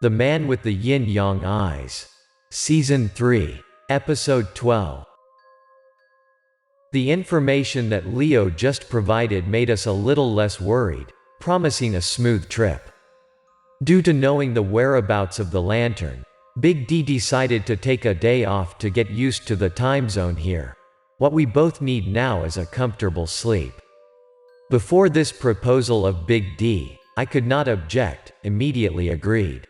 The Man with the Yin-Yang Eyes. Season 3. Episode 12. The information that Leo just provided made us a little less worried, promising a smooth trip. Due to knowing the whereabouts of the lantern, Big D decided to take a day off to get used to the time zone here. What we both need now is a comfortable sleep. Before this proposal of Big D, I could not object, immediately agreed.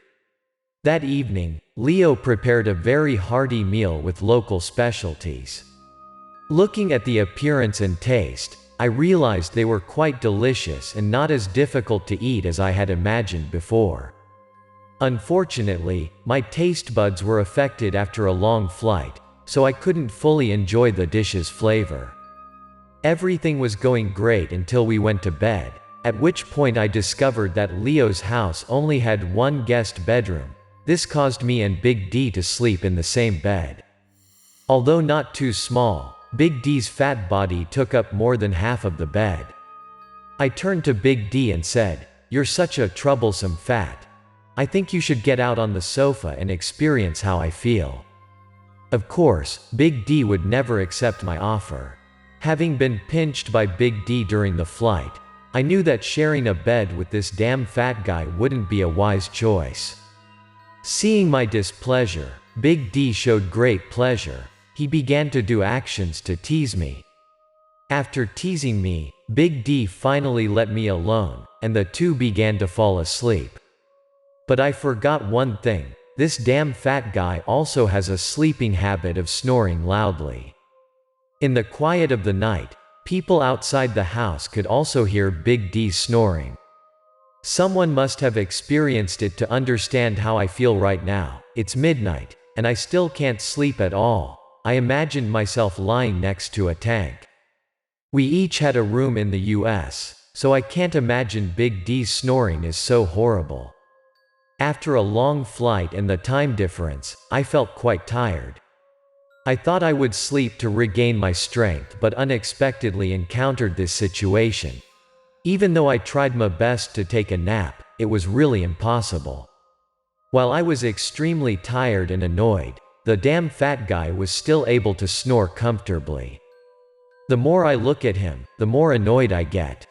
That evening, Leo prepared a very hearty meal with local specialties. Looking at the appearance and taste, I realized they were quite delicious and not as difficult to eat as I had imagined before. Unfortunately, my taste buds were affected after a long flight, so I couldn't fully enjoy the dish's flavor. Everything was going great until we went to bed, at which point I discovered that Leo's house only had one guest bedroom. This caused me and Big D to sleep in the same bed. Although not too small, Big D's fat body took up more than half of the bed. I turned to Big D and said, "You're such a troublesome fat. I think you should get out on the sofa and experience how I feel." Of course, Big D would never accept my offer. Having been pinched by Big D during the flight, I knew that sharing a bed with this damn fat guy wouldn't be a wise choice. Seeing my displeasure, Big D showed great pleasure. He began to do actions to tease me. After teasing me, Big D finally let me alone, and the two began to fall asleep. But I forgot one thing: this damn fat guy also has a sleeping habit of snoring loudly. In the quiet of the night, people outside the house could also hear Big D snoring. Someone must have experienced it to understand how I feel right now. It's midnight, and I still can't sleep at all. I imagined myself lying next to a tank. We each had a room in the US, so I can't imagine Big D's snoring is so horrible. After a long flight and the time difference, I felt quite tired. I thought I would sleep to regain my strength, but unexpectedly encountered this situation. Even though I tried my best to take a nap, it was really impossible. While I was extremely tired and annoyed, the damn fat guy was still able to snore comfortably. The more I look at him, the more annoyed I get.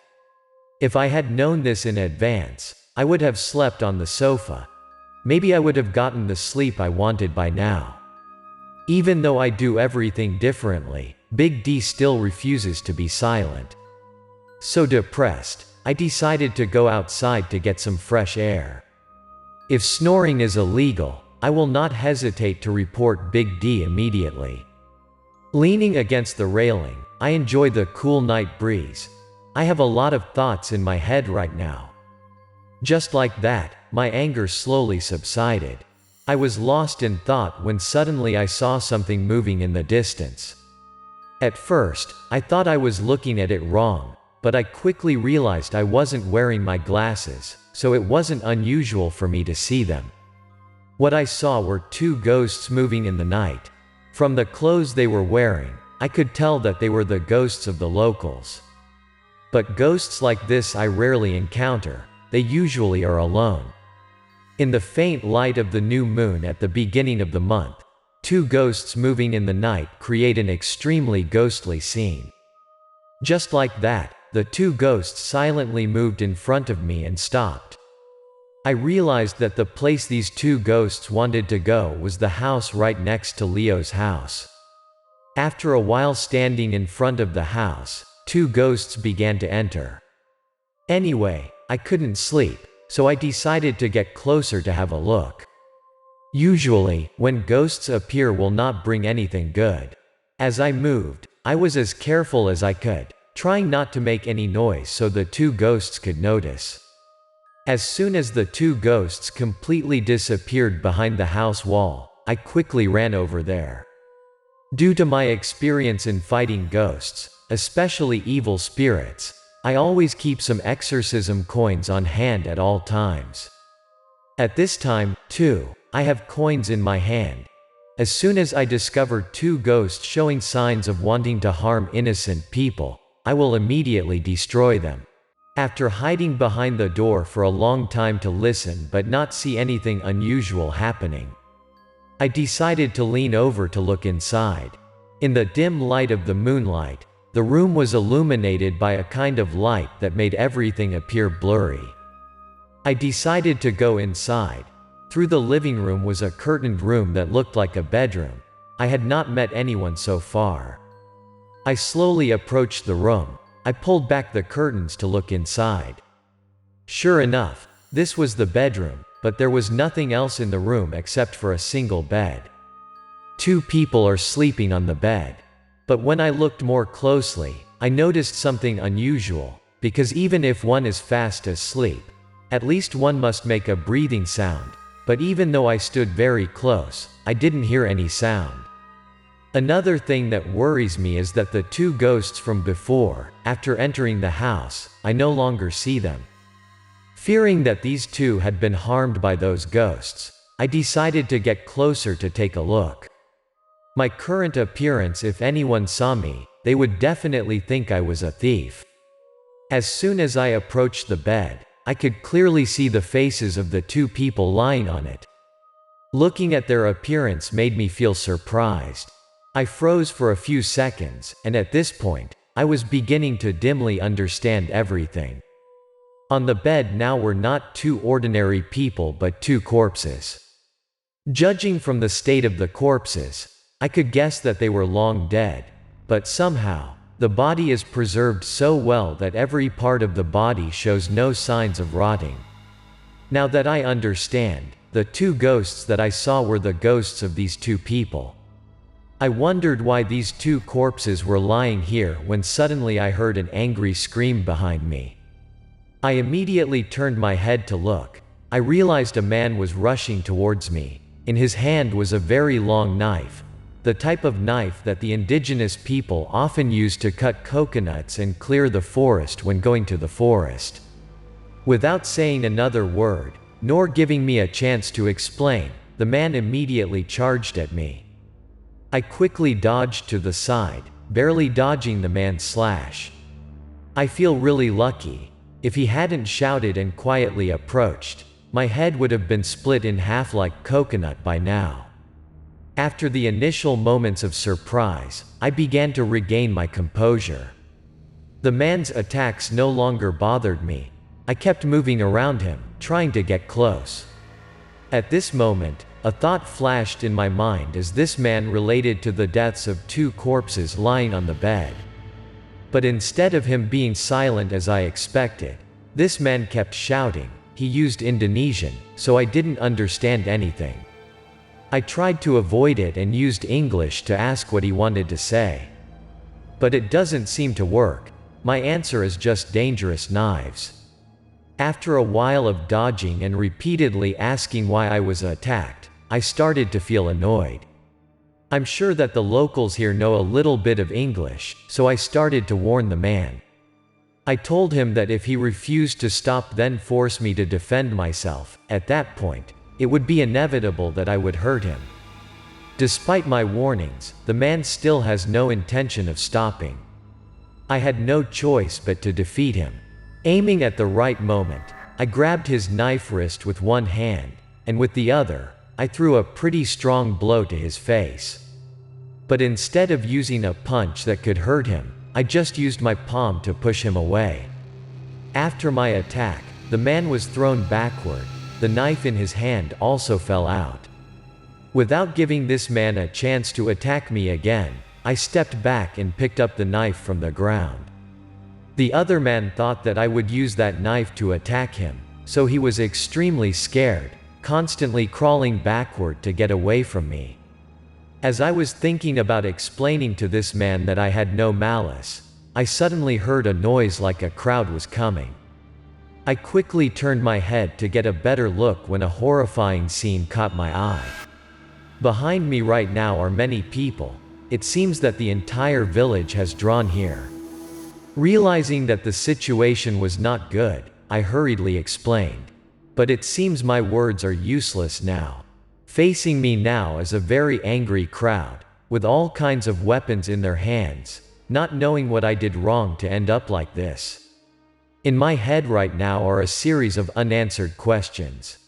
If I had known this in advance, I would have slept on the sofa. Maybe I would have gotten the sleep I wanted by now. Even though I do everything differently, Big D still refuses to be silent. So depressed, I decided to go outside to get some fresh air. If snoring is illegal, I will not hesitate to report Big D immediately. Leaning against the railing, I enjoy the cool night breeze. I have a lot of thoughts in my head right now. Just like that, my anger slowly subsided. I was lost in thought when suddenly I saw something moving in the distance. At first, I thought I was looking at it wrong, but I quickly realized I wasn't wearing my glasses, so it wasn't unusual for me to see them. What I saw were two ghosts moving in the night. From the clothes they were wearing, I could tell that they were the ghosts of the locals. But ghosts like this I rarely encounter. They usually are alone. In the faint light of the new moon at the beginning of the month, two ghosts moving in the night create an extremely ghostly scene. Just like that, the two ghosts silently moved in front of me and stopped. I realized that the place these two ghosts wanted to go was the house right next to Leo's house. After a while standing in front of the house, two ghosts began to enter. Anyway, I couldn't sleep, so I decided to get closer to have a look. Usually, when ghosts appear will not bring anything good. As I moved, I was as careful as I could, trying not to make any noise so the two ghosts could notice. As soon as the two ghosts completely disappeared behind the house wall, I quickly ran over there. Due to my experience in fighting ghosts, especially evil spirits, I always keep some exorcism coins on hand at all times. At this time, too, I have coins in my hand. As soon as I discover two ghosts showing signs of wanting to harm innocent people, I will immediately destroy them. After hiding behind the door for a long time to listen but not see anything unusual happening, I decided to lean over to look inside. In the dim light of the moonlight, the room was illuminated by a kind of light that made everything appear blurry. I decided to go inside. Through the living room was a curtained room that looked like a bedroom. I had not met anyone so far. I slowly approached the room. I pulled back the curtains to look inside. Sure enough, this was the bedroom, but there was nothing else in the room except for a single bed. 2 people are sleeping on the bed. But when I looked more closely, I noticed something unusual, because even if one is fast asleep, at least one must make a breathing sound, but even though I stood very close, I didn't hear any sound. Another thing that worries me is that the 2 ghosts from before, after entering the house, I no longer see them. Fearing that these 2 had been harmed by those ghosts, I decided to get closer to take a look. My current appearance, if anyone saw me, they would definitely think I was a thief. As soon as I approached the bed, I could clearly see the faces of the 2 people lying on it. Looking at their appearance made me feel surprised. I froze for a few seconds, and at this point, I was beginning to dimly understand everything. On the bed now were not 2 ordinary people but 2 corpses. Judging from the state of the corpses, I could guess that they were long dead, but somehow, the body is preserved so well that every part of the body shows no signs of rotting. Now that I understand, the 2 ghosts that I saw were the ghosts of these 2 people. I wondered why these 2 corpses were lying here when suddenly I heard an angry scream behind me. I immediately turned my head to look. I realized a man was rushing towards me. In his hand was a very long knife, the type of knife that the indigenous people often use to cut coconuts and clear the forest when going to the forest. Without saying another word, nor giving me a chance to explain, the man immediately charged at me. I quickly dodged to the side, barely dodging the man's slash. I feel really lucky. If he hadn't shouted and quietly approached, my head would have been split in half like coconut by now. After the initial moments of surprise, I began to regain my composure. The man's attacks no longer bothered me. I kept moving around him, trying to get close. At this moment, a thought flashed in my mind as this man related to the deaths of 2 corpses lying on the bed. But instead of him being silent as I expected, this man kept shouting. He used Indonesian, so I didn't understand anything. I tried to avoid it and used English to ask what he wanted to say. But it doesn't seem to work. My answer is just dangerous knives. After a while of dodging and repeatedly asking why I was attacked, I started to feel annoyed. I'm sure that the locals here know a little bit of English, so I started to warn the man. I told him that if he refused to stop then force me to defend myself, at that point, it would be inevitable that I would hurt him. Despite my warnings, the man still has no intention of stopping. I had no choice but to defeat him. Aiming at the right moment, I grabbed his knife wrist with one hand, and with the other, I threw a pretty strong blow to his face. But instead of using a punch that could hurt him, I just used my palm to push him away. After my attack, the man was thrown backward. The knife in his hand also fell out. Without giving this man a chance to attack me again, I stepped back and picked up the knife from the ground. The other man thought that I would use that knife to attack him, so he was extremely scared, constantly crawling backward to get away from me. As I was thinking about explaining to this man that I had no malice, I suddenly heard a noise like a crowd was coming. I quickly turned my head to get a better look when a horrifying scene caught my eye. Behind me right now are many people. It seems that the entire village has drawn here. Realizing that the situation was not good, I hurriedly explained. But it seems my words are useless now. Facing me now is a very angry crowd, with all kinds of weapons in their hands, not knowing what I did wrong to end up like this. In my head right now are a series of unanswered questions.